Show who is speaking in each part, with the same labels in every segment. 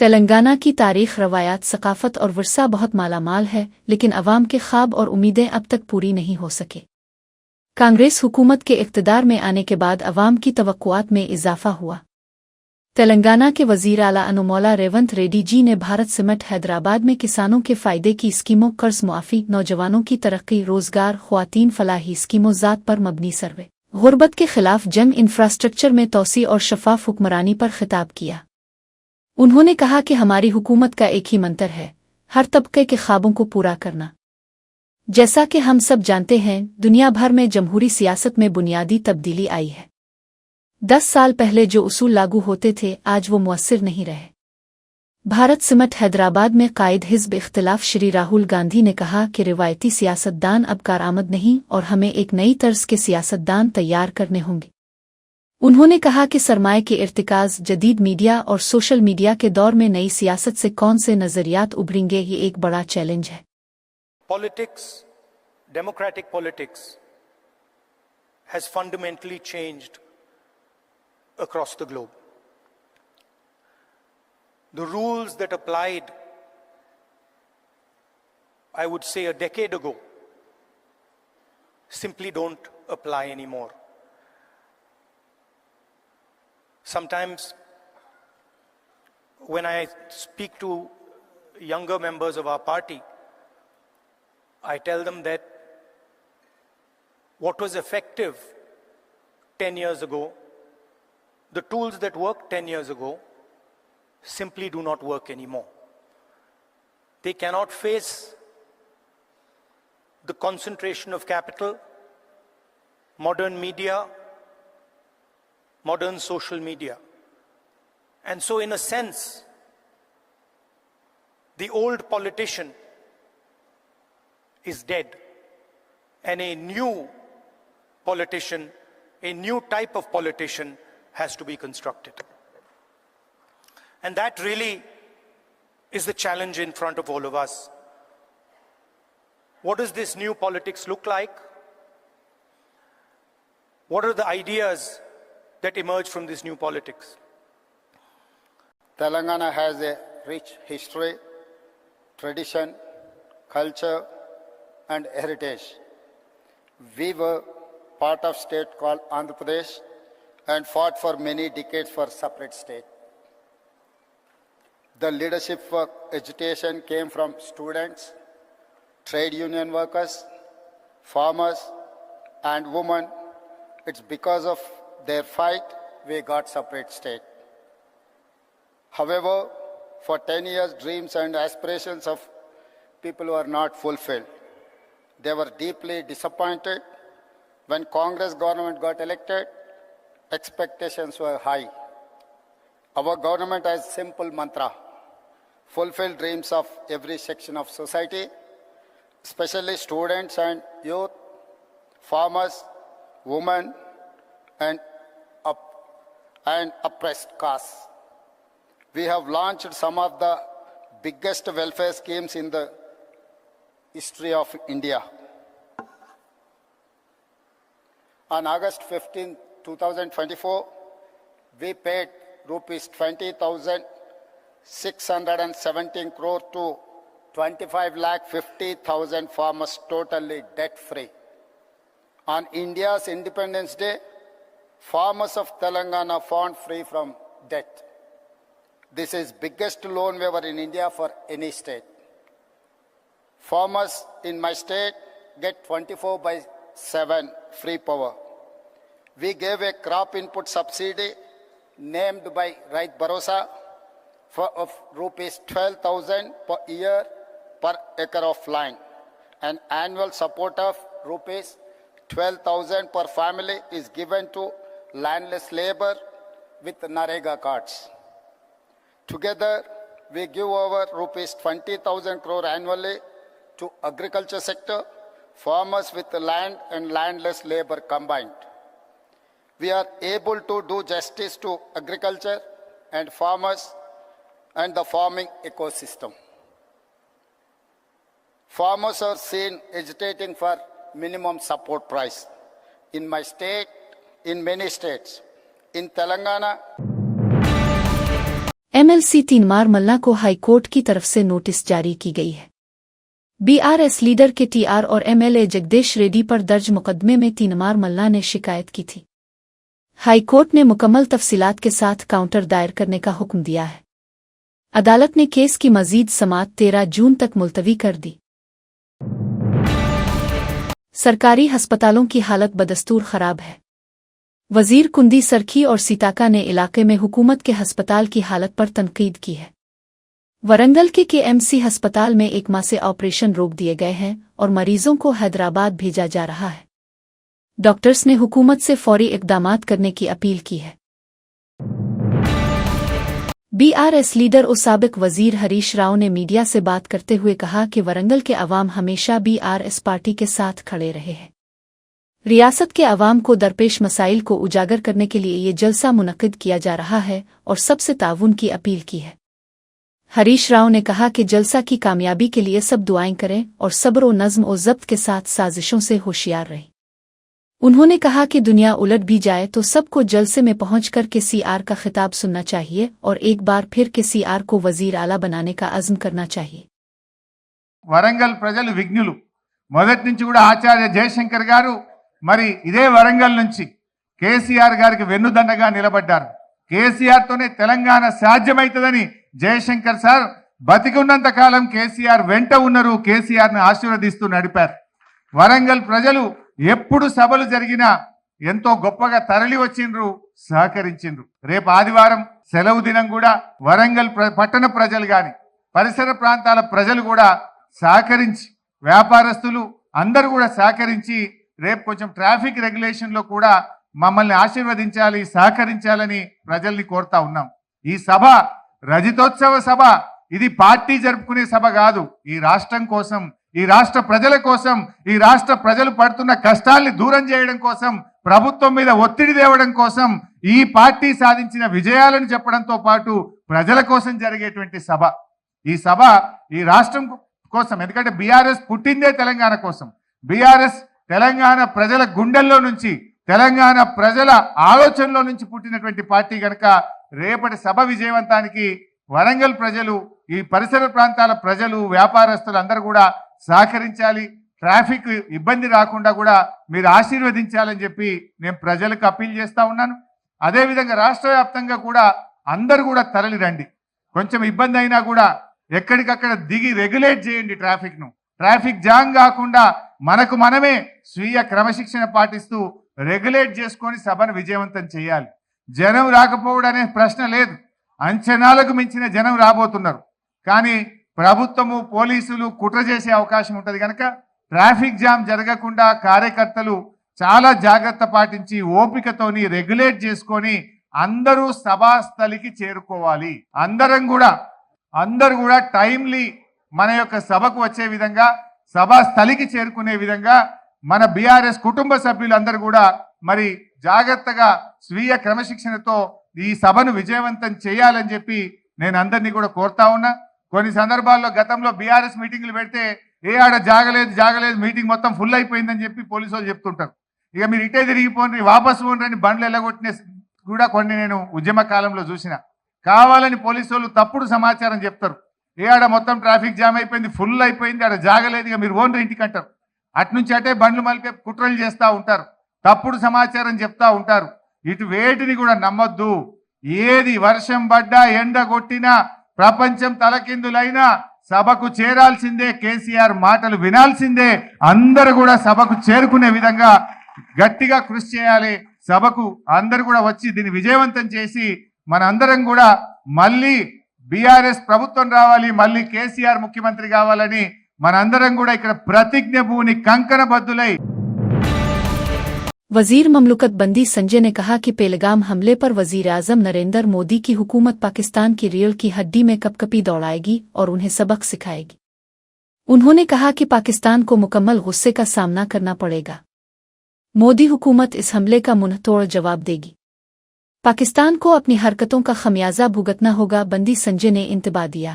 Speaker 1: तेलंगाना की तारीख, रवायात, सकाफत और विरसा बहुत मालामाल है, लेकिन अवाम के ख्वाब और उम्मीदें अब तक पूरी नहीं हो सके। कांग्रेस हुकूमत के इक़्तिदार में आने के बाद अवाम की तवक्कुआत में इजाफा हुआ। तेलंगाना के वज़ीर आला अनुमोला रेवंत रेड्डी जी ने भारत सिमेंट हैदराबाद में किसानों के फ़ायदे की स्कीमों, कर्ज मुआफ़ी, नौजवानों की तरक्की, रोज़गार, ख़वातीन फलाही स्कीमों, ज़ात पर मबनी सर्वे, गुर्बत के ख़िलाफ़ जंग, इंफ्रास्ट्रक्चर में तोसी और शफ़ाफ़ हुक्मरानी पर खिताब किया। उन्होंने कहा कि हमारी हुकूमत का एक ही मंत्र है, हर तबके के ख्वाबों को पूरा करना। जैसा कि हम सब जानते हैं, दुनिया भर में जमहूरी सियासत में बुनियादी तब्दीली आई है। 10 साल पहले जो उसूल लागू होते थे, आज वो मुअस्सिर नहीं रहे। भारत सिमेंट हैदराबाद में कायद हिज़्ब इख्तिलाफ श्री राहुल गांधी ने कहा कि रिवायती सियासतदान अब कारआमद नहीं और हमें एक नई तर्ज के सियासतदान तैयार करने होंगे। उन्होंने कहा कि सरमाए के इर्तिकाज़, जदीद मीडिया और सोशल मीडिया के दौर में नई सियासत से कौन से नज़रियात उभरेंगे, ये एक बड़ा चैलेंज है।
Speaker 2: Politics, democratic politics, has fundamentally changed across the globe. The rules that applied, I would say, a decade ago, simply don't apply anymore. Sometimes, when I speak to younger members of our party, I tell them that what was effective 10 years ago, the tools that worked 10 years ago, simply do not work anymore. They cannot face the concentration of capital, modern media, modern social media. And so, in a sense, the old politician is dead, and a new politician, a new type of politician has to be constructed. And that really is the challenge in front of all of us. What does this new politics look like? What are the ideas that emerge from this new politics?
Speaker 3: Telangana has a rich history, tradition, culture, and heritage. We were part of state called Andhra Pradesh and fought for many decades for separate state. The leadership for education came from students, trade union workers, farmers, and women. It's because of their fight we got separate state. However, for 10 years, dreams and aspirations of people were not fulfilled. They were deeply disappointed. When Congress government got elected, expectations were high. Our government has simple mantra: fulfill dreams of every section of society, especially students and youth, farmers, women, and oppressed castes. We have launched some of the biggest welfare schemes in the history of India. On August 15, 2024, we paid rupees 20,617 crore to 25,50,000 farmers totally debt-free. On India's Independence Day, farmers of Telangana found free from debt. This is biggest loan waiver in India for any state. Farmers in my state get 24/7 free power. We gave a crop input subsidy named by Rait Bharosa of rupees 12,000 per year per acre of land. An annual support of rupees 12,000 per family is given to landless labor with Narega cards. Together, we give over rupees 20,000 crore annually to agriculture sector, farmers with land and landless labor combined. We are able to do justice to agriculture and farmers and the farming ecosystem. Farmers are seen agitating for minimum support price. In my state, in many states, in Telangana,
Speaker 1: MLC Teenmar Malla को high court की तरफ से notice जारी की गई है। BRS leader के TR और एमएलए जगदीश रेड्डी पर दर्ज मुकदमे में तीनमार मल्ला ने शिकायत की थी। हाईकोर्ट ने मुकम्मल तफसीलात के साथ काउंटर दायर करने का हुक्म दिया है। अदालत ने केस की मजीद समाअत 13 जून तक मुलतवी कर दी। सरकारी अस्पतालों की हालत बदस्तूर खराब है। वजीर कुंदी सरखी और सीताका ने इलाके में हुकूमत के अस्पताल की हालत पर तनकीद की है। वरंगल के केएमसी अस्पताल में 1 माह से ऑपरेशन रोक दिए गए हैं और मरीजों को हैदराबाद भेजा जा रहा है। डॉक्टर्स ने हुकूमत से फौरी इक़दामात करने की अपील की है। बीआरएस लीडर और साबिक वजीर हरीश राव ने मीडिया से बात करते हुए कहा कि वरंगल के अवाम हमेशा बीआरएस पार्टी के साथ खड़े रहे हैं। रियासत के अवाम को दरपेश मसाइल को उजागर करने के लिए ये जलसा मुनक्किद किया जा रहा है और सबसे ताउन की अपील की है। हरीश राव ने कहा कि जलसा की कामयाबी के लिए सब दुआएं करें और सब्र और नज़्म और ज़ब्त के साथ साजिशों से होशियार रहें। उन्होंने कहा कि दुनिया उलट भी जाए तो सबको जलसे में पहुंचकर केसीआर का खिताब सुनना चाहिए और एक बार फिर केसीआर को वजीर आला बनाने का अज़्म करना चाहिए।
Speaker 4: వరంగల్ ప్రజలు విజ్ఞులు మొదటి నుంచి కూడా ఆచార్య జయశంకర్ గారు మరి ఇదే వరంగల్ నుంచి కేసీఆర్ గారికి వెన్నుదండగా నిలబడ్డారు। కేసీఆర్ తోనే తెలంగాణ సాధ్యమైతదని జయశంకర్ సార్ బతికున్నంత కాలం కేసీఆర్ వెంట ఉన్నారు, కేసీఆర్ ని ఆశీర్వదిస్తూ నడిపారు। వరంగల్ ప్రజలు ఎప్పుడు సభలు జరిగినా ఎంతో గొప్పగా తరలి వచ్చిండ్రు, సహకరించిండ్రు। రేపు ఆదివారం సెలవు దినం కూడా వరంగల్ పట్టణ ప్రజలు గాని పరిసర ప్రాంతాల ప్రజలు కూడా సహకరించి వ్యాపారస్తులు అందరూ కూడా సహకరించి రేపు కొంచెం ట్రాఫిక్ రెగ్యులేషన్ లో కూడా మమ్మల్ని ఆశీర్వదించాలి, సహకరించాలని ప్రజల్ని కోరుతా ఉన్నాం। ఈ సభ రజతోత్సవ సభ, ఇది పార్టీ జరుపుకునే సభ కాదు। ఈ రాష్ట్రం కోసం, ఈ రాష్ట్ర ప్రజల కోసం, ఈ రాష్ట్ర ప్రజలు పడుతున్న కష్టాల్ని దూరం చేయడం కోసం, ప్రభుత్వం మీద ఒత్తిడి తేవడం కోసం, ఈ పార్టీ సాధించిన విజయాలను చెప్పడంతో పాటు ప్రజల కోసం జరిగేటువంటి సభ। ఈ సభ ఈ రాష్ట్రం కోసం, ఎందుకంటే బీఆర్ఎస్ పుట్టిందే తెలంగాణ కోసం। బీఆర్ఎస్ తెలంగాణ ప్రజల గుండెల్లో నుంచి, తెలంగాణ ప్రజల ఆలోచనలో నుంచి పుట్టినటువంటి పార్టీ కనుక రేపటి సభ విజయవంతానికి వరంగల్ ప్రజలు, ఈ పరిసర ప్రాంతాల ప్రజలు, వ్యాపారస్తులు అందరూ కూడా సహకరించాలి। ట్రాఫిక్ ఇబ్బంది రాకుండా కూడా మీరు ఆశీర్వదించాలని చెప్పి నేను ప్రజలకు అప్పీల్ చేస్తా ఉన్నాను। అదేవిధంగా రాష్ట్ర వ్యాప్తంగా కూడా అందరూ కూడా తరలి రండి। కొంచెం ఇబ్బంది అయినా కూడా ఎక్కడికక్కడ దిగి రెగ్యులేట్ చేయండి ట్రాఫిక్ను। ట్రాఫిక్ జామ్ కాకుండా మనకు మనమే స్వీయ క్రమశిక్షణ పాటిస్తూ రెగ్యులేట్ చేసుకొని సభను విజయవంతం చేయాలి। జనం రాకపోవడం అనే ప్రశ్న లేదు, అంచనాలకు మించిన జనం రాబోతున్నారు। కానీ ప్రభుత్వము, పోలీసులు కుట్ర చేసే అవకాశం ఉంటుంది కనుక ట్రాఫిక్ జామ్ జరగకుండా కార్యకర్తలు చాలా జాగ్రత్త పాటించి ఓపికతోని రెగ్యులేట్ చేసుకొని అందరూ సభాస్థలికి చేరుకోవాలి। అందరూ కూడా టైమ్లీ మన యొక్క సభకు వచ్చే విధంగా, సభాస్థలికి చేరుకునే విధంగా మన బీఆర్ఎస్ కుటుంబ సభ్యులందరూ కూడా మరి జాగ్రత్తగా స్వీయ క్రమశిక్షణతో ఈ సభను విజయవంతం చేయాలని చెప్పి నేను అందరినీ కూడా కోరుతా ఉన్నా। కొన్ని సందర్భాల్లో గతంలో బీఆర్ఎస్ మీటింగ్లు పెడితే ఆడ జాగలేదు మీటింగ్ మొత్తం ఫుల్ అయిపోయిందని చెప్పి పోలీసు వాళ్ళు చెప్తుంటారు। ఇక మీరు ఇటే తిరిగిపోండి, వాపసు పోండి, బండ్లు ఎల్లగొట్టిన కూడా కొన్ని నేను ఉద్యమ కాలంలో చూసిన। కావాలని పోలీసు వాళ్ళు తప్పుడు సమాచారం చెప్తారు, ఆడ మొత్తం ట్రాఫిక్ జామ్ అయిపోయింది, ఫుల్ అయిపోయింది, ఆడ జాగలేదు, ఇక మీరు ఓన్రీ ఇంటికి అంటారు। అట్నుంచి అటే బండ్లు మలిపే కుట్రలు చేస్తూ ఉంటారు, తప్పుడు సమాచారం చెప్తా ఉంటారు। ఇటు వేటిని కూడా నమ్మొద్దు। ఏది వర్షం పడ్డా, ఎండ కొట్టినా, ప్రపంచం తలకిందులైనా సభకు చేరాల్సిందే, కేసీఆర్ మాటలు వినాల్సిందే। అందరూ కూడా సభకు చేరుకునే విధంగా గట్టిగా కృషి చేయాలి। సభకు అందరూ కూడా వచ్చి దీన్ని విజయవంతం చేసి మనందరం కూడా మళ్ళీ బీఆర్ఎస్ ప్రభుత్వం రావాలి, మళ్ళీ కేసీఆర్ ముఖ్యమంత్రి కావాలని మనందరం కూడా ఇక్కడ ప్రతిజ్ఞ భూని కంకణబద్దులై।
Speaker 1: वजीर ममलुकत बंदी संजय ने कहा कि पेलगाम हमले पर वजीर आजम नरेंद्र मोदी की हुकूमत पाकिस्तान की रीढ़ की हड्डी में कपकपी दौड़ाएगी और उन्हें सबक सिखाएगी। उन्होंने कहा कि पाकिस्तान को मुकम्मल गुस्से का सामना करना पड़ेगा। मोदी हुकूमत इस हमले का मुंहतोड़ जवाब देगी। पाकिस्तान को अपनी हरकतों का खमियाजा भुगतना होगा, बंदी संजय ने इंतबाह दिया।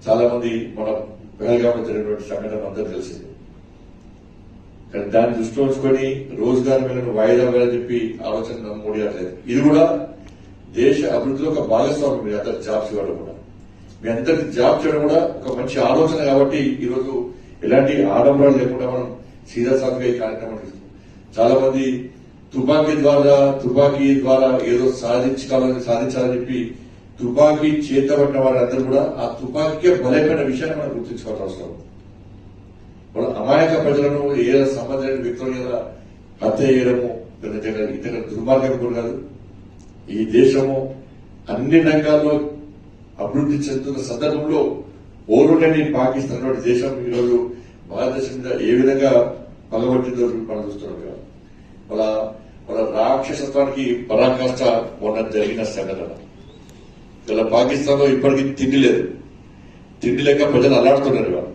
Speaker 5: చాలా మంది మన బెల్గాంలో జరిగినటువంటి సంఘటన అందరూ తెలిసింది। కానీ దాన్ని దృష్టిలో ఉంచుకొని రోజుగారి మేళను వాయిదా వేయాలని చెప్పి ఆలోచన మోడీ గారు. ఇది కూడా దేశ అభివృద్ధిలో ఒక భాగస్వామి. మీ అందరికి జాబ్స్ ఇవ్వడం కూడా, మీ అందరికి జాబ్ చేయడం కూడా ఒక మంచి ఆలోచన. కాబట్టి ఈరోజు ఎలాంటి ఆడంబరాలు లేకుండా మనం సీరియస్గా ఈ కార్యక్రమం చేస్తాం. చాలా మంది తుపాకీ ద్వారా ఏదో సాధించాలని చెప్పి తుపాకీ చేతబట్టిన వారందరూ కూడా ఆ తుపాకీకే బలైపోయిన విషయాన్ని మనం గుర్తుంచుకోవాల్సిన అవసరం. వాళ్ళ అమాయక ప్రజలను ఏ సంబంధం లేని వ్యక్తుల మీద హత్య చేయడము ఇతర దుర్మార్గం కూడా కాదు. ఈ దేశము అన్ని రంగాల్లో అభివృద్ధి చెందుతున్న సందర్భంలో ఓరులేని పాకిస్తాన్ వంటి దేశం ఈరోజు భారతదేశం మీద ఏ విధంగా పగబట్టిందో మనం చూస్తున్నాం కదా. వాళ్ళ రాక్షసత్వానికి పరాకాష్ట మొన్న జరిగిన సంఘటన. ఇలా పాకిస్తాన్ లో ఇప్పటికీ తిండి లేదు. తిండి లేక ప్రజలు అల్లాడుతున్నారు. ఇవాళ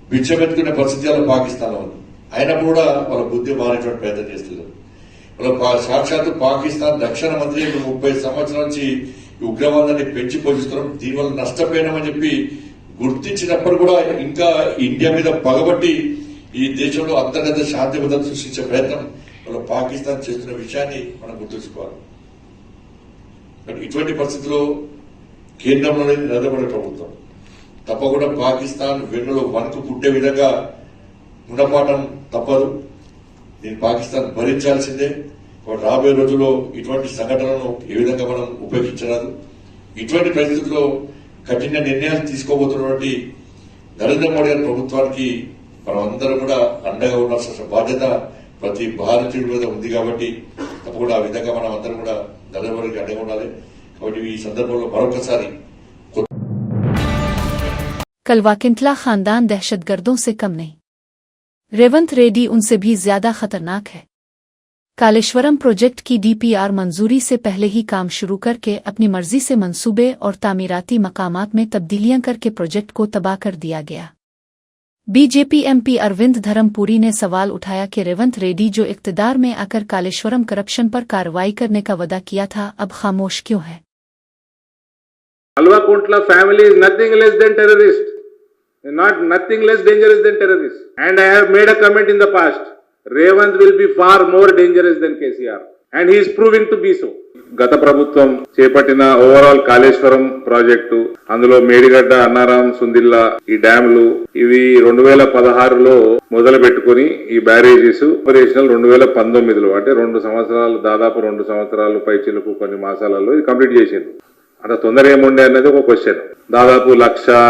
Speaker 5: బిచ్చమెత్తుకునే పరిస్థితి వాళ్ళ పాకిస్తాన్ లో ఉంది. అయినప్పుడు కూడా వాళ్ళ బుద్ధి మారేటువంటి ప్రయత్నం చేస్తున్నారు. వాళ్ళ సాక్షాత్తు పాకిస్తాన్ రక్షణ మంత్రి 30 సంవత్సరాల నుంచి ఉగ్రవాదాన్ని పెంచి పోషిస్తున్నాం, దీనివల్ల నష్టపోయినామని చెప్పి గుర్తించినప్పుడు కూడా ఇంకా ఇండియా మీద పగబట్టి ఈ దేశంలో అంతర్గత శాంతి భద్రత సృష్టించే ప్రయత్నం వాళ్ళ పాకిస్తాన్ చేస్తున్న విషయాన్ని మనం గుర్తుంచుకోవాలి. ఇటువంటి పరిస్థితుల్లో కేంద్రంలోనే నరేంద్ర ప్రభుత్వం తప్పకుండా పాకిస్తాన్ వెన్నులో వణుకు పుట్టే విధంగా గుణపాఠం తప్పదు. దీన్ని పాకిస్తాన్ భరించాల్సిందే. రాబోయే రోజుల్లో ఇటువంటి సంఘటనలను ఏ విధంగా మనం ఉపేక్షించరాదు. ఇటువంటి పరిస్థితుల్లో కఠిన నిర్ణయాలు తీసుకోబోతున్నటువంటి నరేంద్ర మోడీ గారి ప్రభుత్వానికి మనం అందరం కూడా అండగా ఉండాల్సిన బాధ్యత ప్రతి భారతీయుడి మీద ఉంది. కాబట్టి తప్పకుండా ఆ విధంగా మనం అందరం కూడా నరేంద్ర మోడీకి అండగా ఉండాలి. కాబట్టి ఈ సందర్భంలో మరొకసారి
Speaker 1: कल वाकिंटला खानदान दहशतगर्दों से कम नहीं, रेवंत रेड्डी उनसे भी ज्यादा खतरनाक है। कालेश्वरम प्रोजेक्ट की डीपीआर मंजूरी से पहले ही काम शुरू करके अपनी मर्जी से मंसूबे और तामीराती मकामात में तब्दीलियां करके प्रोजेक्ट को तबाह कर दिया गया। बीजेपी एमपी अरविंद धर्मपुरी ने सवाल उठाया कि रेवंत रेड्डी जो इक्तदार में आकर कालेश्वरम करप्शन पर कार्रवाई करने का वादा किया था, अब खामोश क्यों है?
Speaker 6: Alvakuntla family is nothing less than terrorist, not nothing less dangerous than terrorist. And I have made a comment in the past. Revant will be far more dangerous than KCR, and he is proving to be so. గత ప్రభుత్వం చేపట్టిన overall Kaleshwaram project, అందులో మేడిగడ్డ, అన్నారం, సుందిల్లా ఈ డ్యాములు ఇవి 2016లో మొదలు పెట్టుకుని ఈ బ్యారేజెస్ ఆపరేషనల్ 2019లో, అంటే 2 సంవత్సరాలు, దాదాపు 2 సంవత్సరాలు పైచిలకు కొన్ని మాసాలలో ఇది కంప్లీట్ చేసింది. అంత తొందర ఏముండే అన్నది ఒక క్వశ్చన్. దాదాపు 1,00,000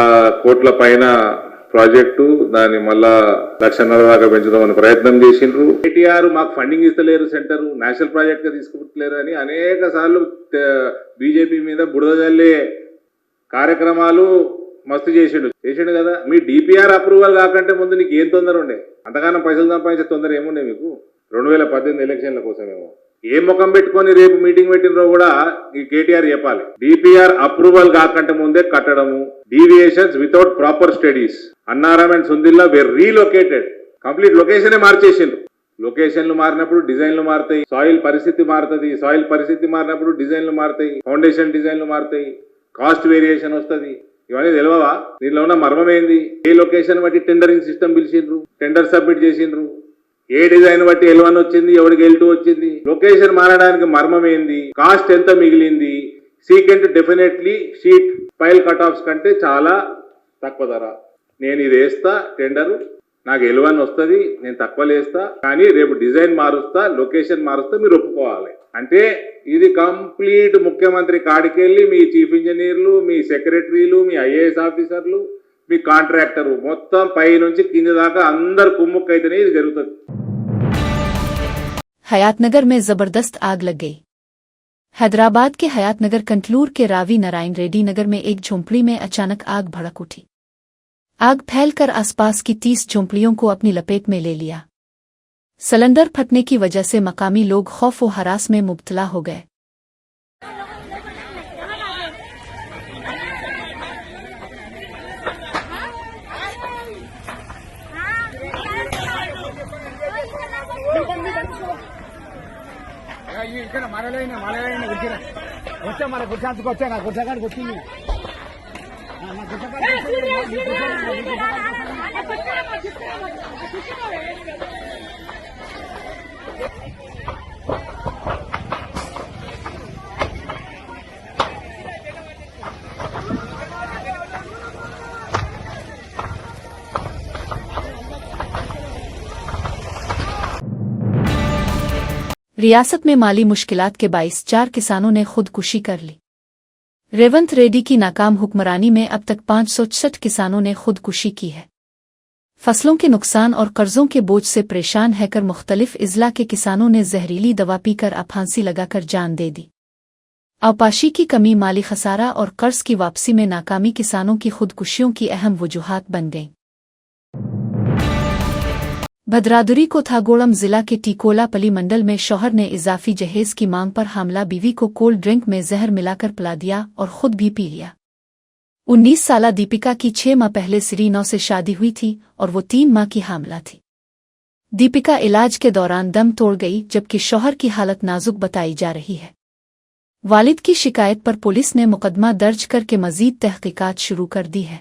Speaker 6: కోట్ల పైన ప్రాజెక్టు, దాన్ని మళ్ళా 1,50,000 దాకా పెంచుదామని ప్రయత్నం చేసిండ్రు. కేటీఆర్ మాకు ఫండింగ్ ఇస్తలేరు, సెంటర్ నేషనల్ ప్రాజెక్ట్ గా తీసుకుంటలేరు అని అనేక సార్లు బీజేపీ మీద బురద జల్లే కార్యక్రమాలు మస్తు చేసిండు కదా. మీ డిపిఆర్ అప్రూవల్ కాకంటే ముందు నీకు ఏం తొందర ఉండే? అంతగానో పైసలు సంపాదించే తొందర ఏముండే మీకు? 2018 ఎలక్షన్ల కోసమేమో. ఏ ముఖం పెట్టుకొని రేపు మీటింగ్ పెట్టినరో కూడా ఈ కేటీఆర్ చెప్పాలి. డిపిఆర్ అప్రూవల్ కాకంటే ముందే కట్టడము, deviations without proper studies. Annaram and Sundilla were relocated, complete లొకేషనే మార్చేసిండ్రు. లొకేషన్లు మారినప్పుడు డిజైన్లు మారుతాయి, సాయిల్ పరిస్థితి మారుతుంది, సాయిల్ పరిస్థితి మారినప్పుడు డిజైన్లు మారుతాయి, ఫౌండేషన్ డిజైన్లు మారుతాయి, కాస్ట్ వేరియేషన్ వస్తుంది. ఇవన్నీ తెలియవా? దీనిలో ఉన్న మర్మం ఏంది? ఏ లొకేషన్ బట్టి టెండరింగ్ సిస్టమ్ పిలిచిండ్రు, టెండర్ సబ్మిట్ చేసిండ్రు, ఏ డిజైన్ బట్టి L1 వచ్చింది, ఎవరికి L2 వచ్చింది, లొకేషన్ మారడానికి మర్మం ఏంది, కాస్ట్ ఎంత మిగిలింది, secant definitely sheet file cut offs కంటే చాలా తక్కువ ధర, నేను ఇది వేస్తా టెండరు, నాకు L1 వస్తుంది, నేను తక్కువ వేస్తా, కానీ రేపు డిజైన్ మారుస్తా, లొకేషన్ మారుస్తా, మీరు ఒప్పుకోవాలి. అంటే ఇది కంప్లీట్ ముఖ్యమంత్రి కాడికెళ్ళి మీ చీఫ్ ఇంజనీర్లు, మీ సెక్రటరీలు, మీ ఐఏఎస్ ఆఫీసర్లు, మీ కాంట్రాక్టర్ మొత్తం పై నుంచి కింద దాకా అందరు కుమ్ముక్కైతేనే ఇది జరుగుతుంది.
Speaker 1: हयातनगर में जबरदस्त आग लग गई। हैदराबाद के हयातनगर कंटलूर के रावी नारायण रेड्डी नगर में एक झोंपड़ी में अचानक आग भड़क उठी। आग फैलकर आसपास की 30 झोंपड़ियों को अपनी लपेट में ले लिया। सिलेंडर फटने की वजह से मकामी लोग खौफ व हरास में मुब्तला हो गए।
Speaker 7: ఇక్కడ మరలైన వచ్చా మన గుర్చానికి వచ్చా నా గుర్చగానికి వచ్చింది.
Speaker 1: रियासत में माली मुश्किलात के बाइस 4 किसानों ने खुदकुशी कर ली। रेवंत रेड्डी की नाकाम हुक्मरानी में अब तक 566 किसानों ने खुदकुशी की है। फसलों के नुकसान और कर्जों के बोझ से परेशान हैकर मुख्तलिफ इजला के किसानों ने जहरीली दवा पीकर अब फांसी लगाकर जान दे दी। अवपाशी की कमी, माली खसारा और कर्ज की वापसी में नाकामी किसानों की खुदकुशियों की अहम वजूहात बन गईं। भद्रादुरी को थागोड़म जिला के टिकोलापली मंडल में शौहर ने इजाफी जहेज की मांग पर हमला बीवी को कोल्ड ड्रिंक में जहर मिलाकर पिला दिया और खुद भी पी लिया। 19 साला दीपिका की 6 माह पहले सिरीनौ से शादी हुई थी और वो 3 माह की हामला थी। दीपिका इलाज के दौरान दम तोड़ गई जबकि शौहर की हालत नाजुक बताई जा रही है। वालिद की शिकायत पर पुलिस ने मुकदमा दर्ज करके मजीद तहकीकात शुरू कर दी है।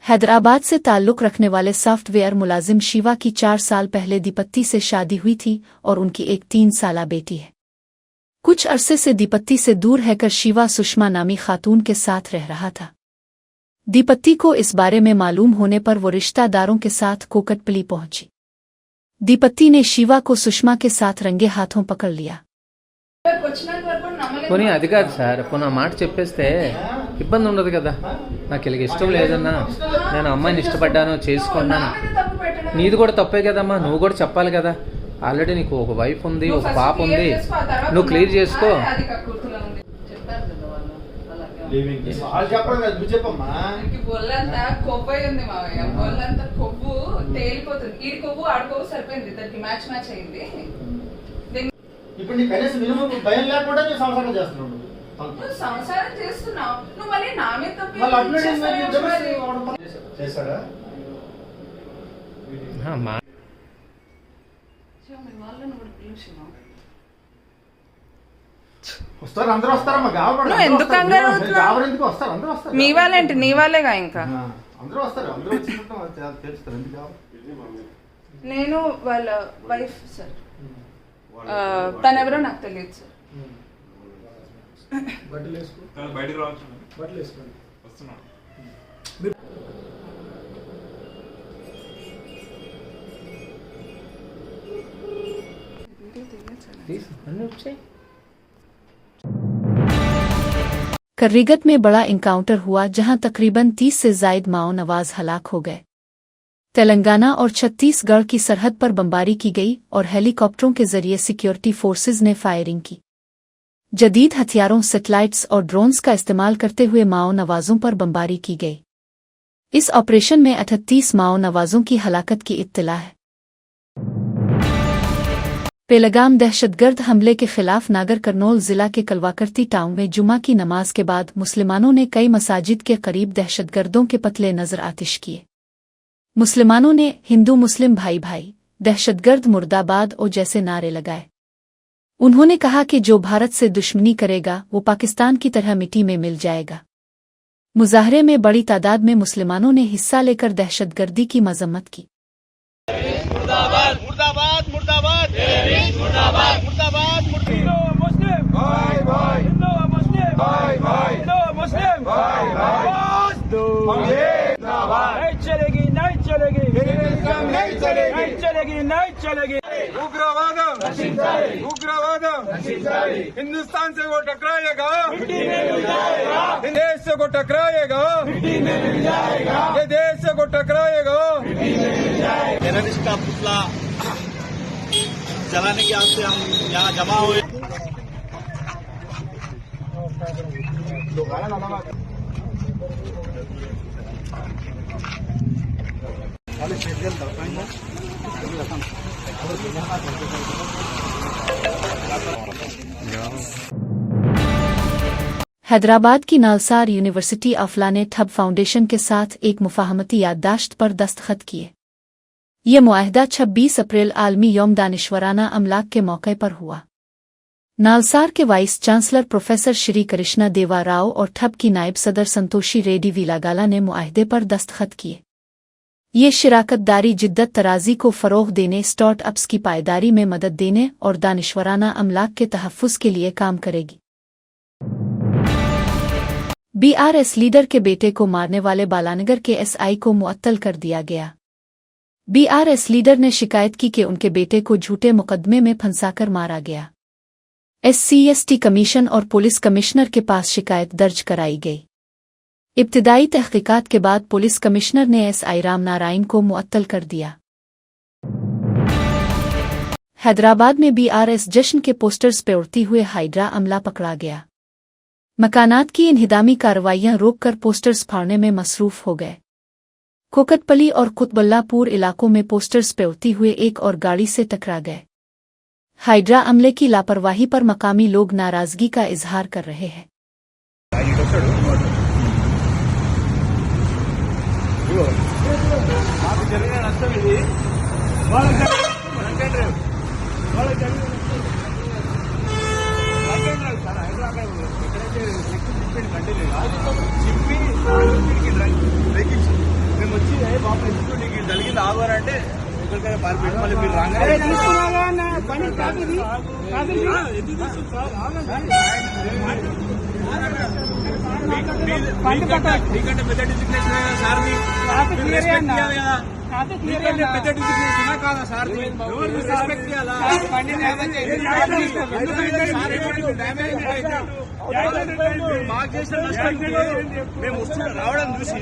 Speaker 1: हैदराबाद से ताल्लुक रखने वाले सॉफ्टवेयर मुलाजिम शिवा की 4 साल पहले दीपत्ति से शादी हुई थी और उनकी एक 3 साला बेटी है। कुछ अरसे से दीपत्ति से दूर रहकर शिवा सुषमा नामी खातून के साथ रह रहा था। दीपत्ति को इस बारे में मालूम होने पर वो रिश्तेदारों के साथ कोकटपली पहुंची। दीपत्ति ने शिवा को सुषमा के साथ रंगे हाथों पकड़ लिया।
Speaker 7: పోనీ అది కాదు సార్, పోనీ ఆ మాట చెప్పేస్తే ఇబ్బంది ఉండదు కదా. నాకు ఇలాగ ఇష్టం లేదన్నా, నేను అమ్మాయిని ఇష్టపడ్డాను, చేసుకున్నాను. నీది కూడా తప్పే కదమ్మా, నువ్వు కూడా చెప్పాలి కదా. ఆల్రెడీ నీకు ఒక వైఫ్ ఉంది, ఒక పాప ఉంది, నువ్వు క్లియర్ చేసుకో.
Speaker 8: ఒళ్ళంతా కొవ్వు ఉంది మావయ్య, ఒళ్ళంతా కొవ్వు తేలిపోతుంది. ఈడి కొవ్వు ఆడి కొవ్వు సరిపోయింది, దానికి మ్యాచ్ అయింది.
Speaker 9: ఇప్పుడు నీ కనీసం మినిమం భయం లేకుండా నువ్వు సంసారం చేస్తున్నావు.
Speaker 8: నువ్వు సంసారం చేస్తున్నావు, నువ్వు మళ్ళీ నా మీద తప్పు
Speaker 9: చేశాడా? వస్తారు, అందరూ వస్తారమ్మా.
Speaker 8: నువ్వు ఎందుకు కంగారు
Speaker 9: ఎందుకు వస్తారు? అందరూ వస్తారు.
Speaker 8: మీ వాళ్ళేంటి, నీ వాళ్ళేగా. ఇంకా
Speaker 9: అందరూ వస్తారు, అందరూ వచ్చినట్టు తెలుస్తారు. ఎందుకు
Speaker 8: నేను వాళ్ళ వైఫ్ సార్. తనెవరో నాకు తెలియదు సార్.
Speaker 1: कर्रीगत में बड़ा इनकाउंटर हुआ जहां तकरीबन 30 से जायद माओ नवाज हलाक हो गए। तेलंगाना और छत्तीसगढ़ की सरहद पर बमबारी की गई और हेलीकॉप्टरों के जरिए सिक्योरिटी फोर्सेज ने फायरिंग की। जदीद हथियारों, सैटेलाइट्स और ड्रोन्स का इस्तेमाल करते हुए माओ नवाजों पर बमबारी की गई। इस ऑपरेशन में 38 माओ नवाजों की हलाकत की इत्तला है। पेलगाम दहशतगर्द हमले के खिलाफ नागर कर्नूल जिला के कलवाकर्ती टाउन में जुमा की नमाज के बाद मुसलमानों ने कई मसाजिद के करीब दहशतगर्दों के पतले नजर आतिश किए। मुसलमानों ने हिंदू मुस्लिम भाई भाई, दहशतगर्द मुर्दाबाद और जैसे नारे लगाए। उन्होंने कहा कि जो भारत से दुश्मनी करेगा वो पाकिस्तान की तरह मिट्टी में मिल जाएगा। मुजाहरे में बड़ी तादाद में मुसलमानों ने हिस्सा लेकर दहशतगर्दी की मजम्मत की।
Speaker 10: मुर्दाबाद मुर्दाबाद मुर्दाबाद मुर्दाबाद मुर्दाबाद मुस्लिम भाई भाई, हिंदू मुस्लिम भाई भाई, हिंदू मुस्लिम भाई भाई, नहीं चलेगी, नहीं चलेगी, नहीं चलेगी, नहीं चलेगी, नहीं चलेगी। उग्रवादम, उग्रवादम हिंदुस्तान से वो टकराएगा, देश से वो टकराएगा, ये देश से वो टकराएगा। टेररिस्ट का पुतला जलाने की आज से हम यहाँ जमा हुए।
Speaker 1: हैदराबाद की नालसार यूनिवर्सिटी अफला ने ठब फाउंडेशन के साथ एक मुफाहमती याददाश्त पर दस्तखत किए। ये मुआहदा 26 अप्रैल आलमी यौम दानिश्वराना अमलाक के मौके पर हुआ। नालसार के vice chancellor professor Shri Krishna देवा राव और ठब की नायब सदर संतोषी रेड्डी वीलागाला ने मुआहदे पर दस्तखत किए। ये शिराकतदारी जिद्दत तराजी को फ़रोग़ देने, स्टार्टअप्स की पायदारी में मदद देने और दानिश्वराना अमलाक के तहफ़्फ़ुज़ के लिए काम करेगी। बीआरएस लीडर के बेटे को मारने वाले बालानगर के एसआई को मुअत्तल कर दिया गया। बीआरएस लीडर ने शिकायत की कि उनके बेटे को झूठे मुकदमे में फंसाकर मारा गया। SC/ST कमीशन और पुलिस कमिश्नर के पास शिकायत दर्ज कराई गई। इब्तिदाई तहकीकात के बाद पुलिस कमिश्नर ने एसआई राम नारायण को मुअत्तल कर दिया। हैदराबाद में बीआरएस जश्न के पोस्टर्स पे उड़ती हुए हाइड्रा अमला पकड़ा गया। मकानात की इन्हिदामी कार्रवाइयां रोककर पोस्टर्स फाड़ने में मसरूफ हो गए। कोकटपली और कुतबल्लापुर इलाकों में पोस्टर्स पे उड़ती हुए एक और गाड़ी से टकरा गए। हाइड्रा अमले की लापरवाही पर मकामी लोग नाराजगी का इजहार कर रहे हैं।
Speaker 10: రావడం చూసి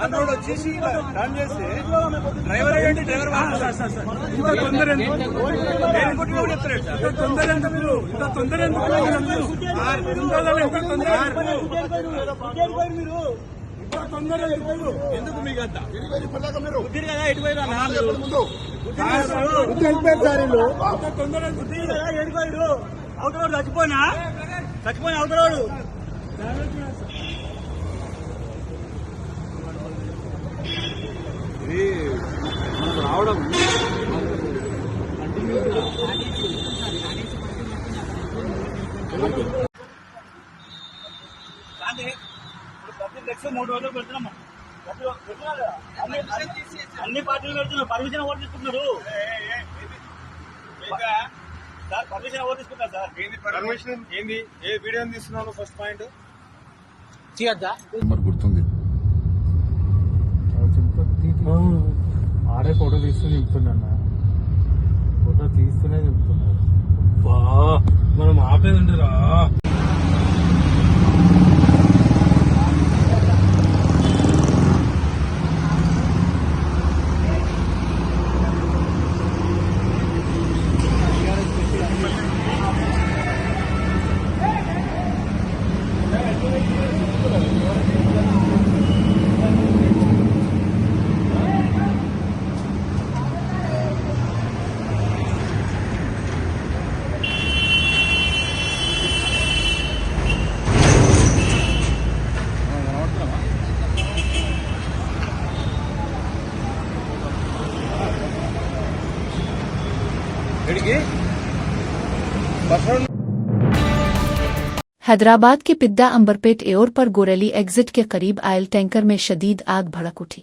Speaker 10: ఆంధ్రోడ్ వచ్చేసి టర్న్ చేస్తే డ్రైవర్ ఏంటి డ్రైవర్ తొందర ఎందుకు మీకు అంత బుద్ధి కదా ఎటువైనా తొందర బుద్ధి కదా ఎటువైరు అవతలవాడు చచ్చిపోయినా అవతలవాడు ఇది మనకు రావడం పబ్లిక్ 3 రోజులు పెడుతున్నాము అన్ని పార్టీలు పెడుతున్నారు పర్మిషన్ ఎవరు తీసుకుంటున్నారు సార్ పర్మిషన్ ఎవరు తీసుకుంటారు సార్ పర్మిషన్ ఏంది ఏ వీడియో తీస్తున్నాను ఫస్ట్ పాయింట్ చేయొద్దా
Speaker 11: మరి గుర్తుంది
Speaker 12: ఆడే ఫోటో తీస్తూ చెప్తున్నా ఫోటో తీస్తూనే చెప్తున్నారు మనం ఆపేదంటారా
Speaker 1: हैदराबाद के पिद्दा अंबरपेट एयर पर गोरेली एग्जिट के करीब आयल टैंकर में शदीद आग भड़क उठी।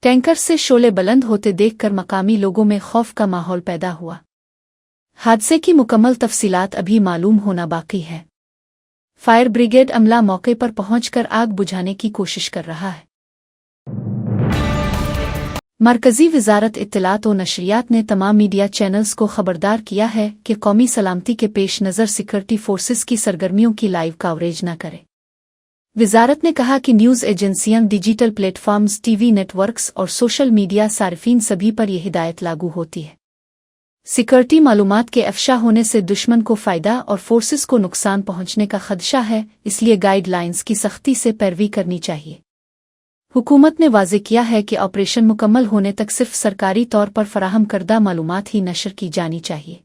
Speaker 1: टैंकर से शोले बुलंद होते देखकर मकामी लोगों में खौफ का माहौल पैदा हुआ। हादसे की मुकम्मल तफसीलात अभी मालूम होना बाकी है। फायर ब्रिगेड अमला मौके पर पहुंचकर आग बुझाने की कोशिश कर रहा है। मरकजी वजारत इत्तलात और नशरियात ने तमाम मीडिया चैनल्स को खबरदार किया है कि कौमी सलामती के पेश नज़र सिक्योरिटी फोर्सेस की सरगर्मियों की लाइव कवरेज न करें। वजारत ने कहा कि न्यूज़ एजेंसियां, डिजिटल प्लेटफॉर्म्स, टीवी नेटवर्क्स और सोशल मीडिया सार्फिन सभी पर यह हिदायत लागू होती है। सिक्योरिटी मालूमात के अफशा होने से दुश्मन को फ़ायदा और फोर्सेस को नुकसान पहुंचने का खदशा है, इसलिए गाइडलाइंस की सख्ती से पैरवी करनी चाहिए। हुकूमत ने वाज़ेह किया है कि ऑपरेशन मुकम्मल होने तक सिर्फ सरकारी तौर पर फराहम करदा मालूमात ही नशर की जानी चाहिए।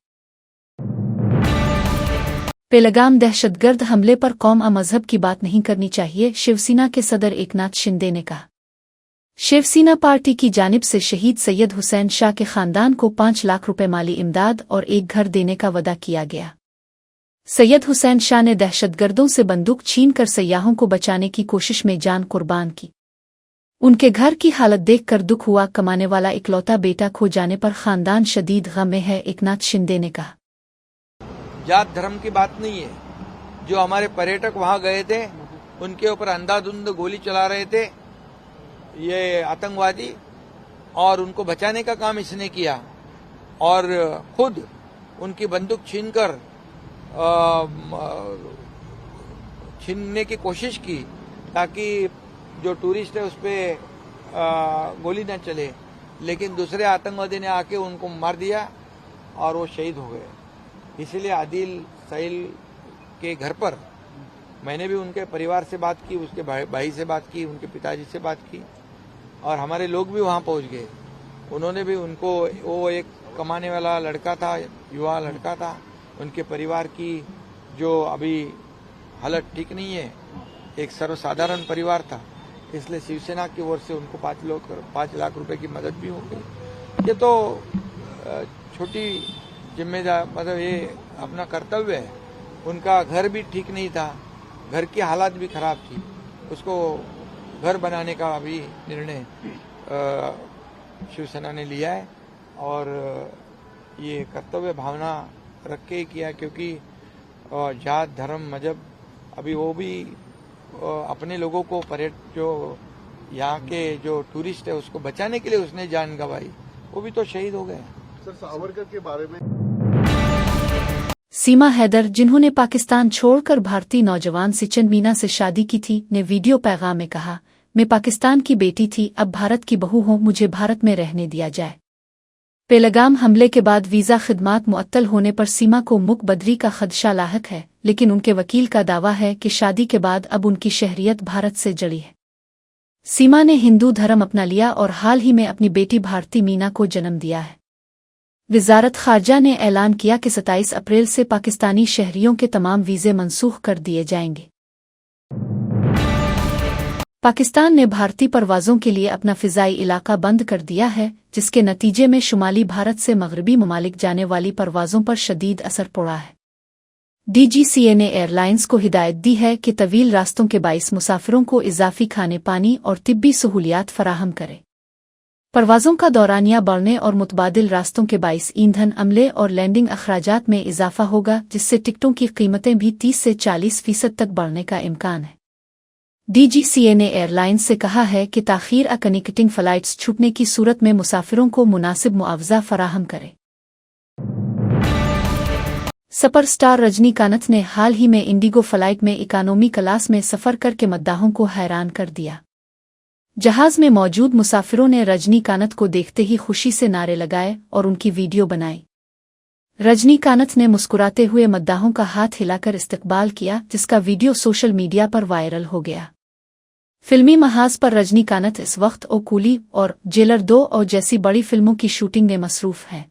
Speaker 1: पेलगाम दहशतगर्द हमले पर कौम और मजहब की बात नहीं करनी चाहिए, शिवसेना के सदर एकनाथ शिंदे ने कहा। शिवसेना पार्टी की जानिब से शहीद सैयद हुसैन शाह के खानदान को 5 लाख रुपए माली इमदाद और एक घर देने का वादा किया गया। सैयद हुसैन शाह ने दहशतगर्दों से बंदूक छीनकर सयाहों को बचाने की कोशिश में जान कुर्बान की। उनके घर की हालत देखकर दुख हुआ। कमाने वाला इकलौता बेटा खो जाने पर खानदान शदीद गम में है, एकनाथ शिंदे ने कहा।
Speaker 11: जात धर्म की बात नहीं है। जो हमारे पर्यटक वहां गए थे उनके ऊपर अंधाधुंध गोली चला रहे थे ये आतंकवादी, और उनको बचाने का काम इसने किया और खुद उनकी बंदूक छीनने की कोशिश की ताकि जो टूरिस्ट है उस पर गोली न चले, लेकिन दूसरे आतंकवादी ने आके उनको मार दिया और वो शहीद हो गए। इसलिए आदिल साहिल के घर पर मैंने भी उनके परिवार से बात की, उसके भाई से बात की, उनके पिताजी से बात की और हमारे लोग भी वहां पहुंच गए। उन्होंने भी उनको, वो एक कमाने वाला लड़का था, युवा लड़का था, उनके परिवार की जो अभी हालत ठीक नहीं है, एक सर्वसाधारण परिवार था, इसलिए शिवसेना की ओर से उनको 5 लाख रुपए की मदद भी हो गई। ये तो छोटी जिम्मेदार, मतलब ये अपना कर्तव्य है। उनका घर भी ठीक नहीं था, घर की हालात भी खराब थी, उसको घर बनाने का अभी निर्णय शिवसेना ने लिया है और ये कर्तव्य भावना रख के किया, क्योंकि जात धर्म मजहब अभी वो भी अपने लोगों को जो यहाँ के जो टूरिस्ट है उसको बचाने के लिए उसने जान गंवाई, वो भी तो शहीद हो गए।
Speaker 13: सर, सावरकर के बारे में
Speaker 1: सीमा हैदर, जिन्होंने पाकिस्तान छोड़कर भारतीय नौजवान सिचन मीना से शादी की थी, ने वीडियो पैगाम में कहा, मैं पाकिस्तान की बेटी थी, अब भारत की बहू हूं, मुझे भारत में रहने दिया जाए। पेलगाम हमले के बाद वीजा खिदमात मुअत्तल होने पर सीमा को मुकबदरी का खदशा लाहक है, लेकिन उनके वकील का दावा है कि शादी के बाद अब उनकी शहरियत भारत से जड़ी है। सीमा ने हिंदू धर्म अपना लिया और हाल ही में अपनी बेटी भारती मीना को जन्म दिया है। वजारत खारजा ने ऐलान किया कि 27 अप्रैल से पाकिस्तानी शहरियों के तमाम वीजे मनसूख कर दिए जाएंगे। पाकिस्तान ने भारतीय परवाज़ों के लिए अपना फ़िज़ाई इलाका बंद कर दिया है, जिसके नतीजे में शुमाली भारत से मगरबी ममालिक जाने वाली परवाज़ों पर शदीद असर पड़ा है। DGCA ने एयरलाइंस को हिदायत दी है कि तवील रास्तों के बाइस मुसाफिरों को इजाफी खाने पानी और तिब्बी सहूलियात फराहम करे। परवाज़ों का दौरानिया बढ़ने और मुतबादिल रास्तों के बाइस ईंधन, अमले और लैंडिंग अखराजात में इजाफा होगा, जिससे टिकटों की कीमतें भी 30 से 40% तक बढ़ने का इम्कान है। DGCA ने एयरलाइंस से कहा है कि ताख़ीर कनेक्टिंग फ़्लाइट्स छूटने की सूरत में मुसाफिरों को मुनासिब मुआवजा फराहम करे। सुपरस्टार रजनीकांत ने हाल ही में इंडिगो फ्लाइट में इकानॉमी क्लास में सफ़र करके मद्दाहों को हैरान कर दिया। जहाज में मौजूद मुसाफिरों ने रजनीकांत को देखते ही खुशी से नारे लगाए और उनकी वीडियो बनाई। रजनीकांत ने मुस्कुराते हुए मद्दाहों का हाथ हिलाकर इस्तकबाल किया, जिसका वीडियो सोशल मीडिया पर वायरल हो गया। फिल्मी महाज पर रजनीकांत इस वक्त ओ कूली और जेलर 2 और जैसी बड़ी फिल्मों की शूटिंग में मसरूफ हैं।